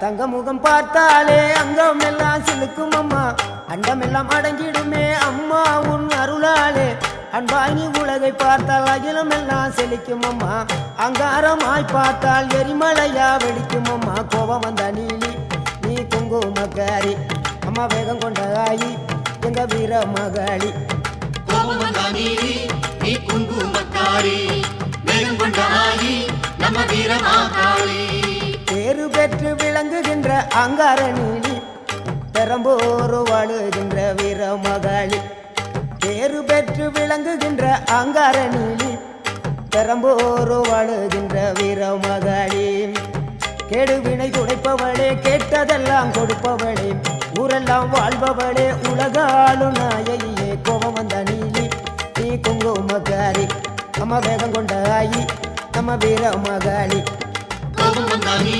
தங்க முகம் பார்த்தாலே அங்கம் எல்லாம் சிலுக்கும் அம்மா அண்டமெல்லாம் அடங்கிடுமே அம்மா உன் அருளாலே அன்பாங்கி உலகை பார்த்தால் அகிலம் எல்லாம் செழிக்கும் அம்மா அங்காரமாய் பார்த்தால் எரிமலையா வெடிக்கும் அம்மா கோபம் வந்த நீலி நீ குங்குமக்காரி அம்மா வேகம் கொண்ட ஆயி எங்க வீர மகாளி கோபம் வந்த நீலி நீ குங்குமக்காரி வேகம் கொண்ட ஆயி நம்ம வீர மகாளி பேரு பெற்று விளங்குகின்ற அங்கார நீலி பெரம்போரு வாழுகின்ற வீர மகாளி பேரு பெற்று விளங்குகின்ற அங்கார நீலி பெரம்போரு வாழுகின்ற வீர மகாளி கேடுவினை துடைப்பவளே கேட்டதெல்லாம் கொடுப்பவளே ஊரெல்லாம் வாழ்பவளே உலகாளு நாயகியே கோபம் வந்த நீலி நீ குங்குமக்காரி அம்மா வேகம் கொண்ட ஆயி நம்ம வீர மகாளி கோபம் வந்த நீலி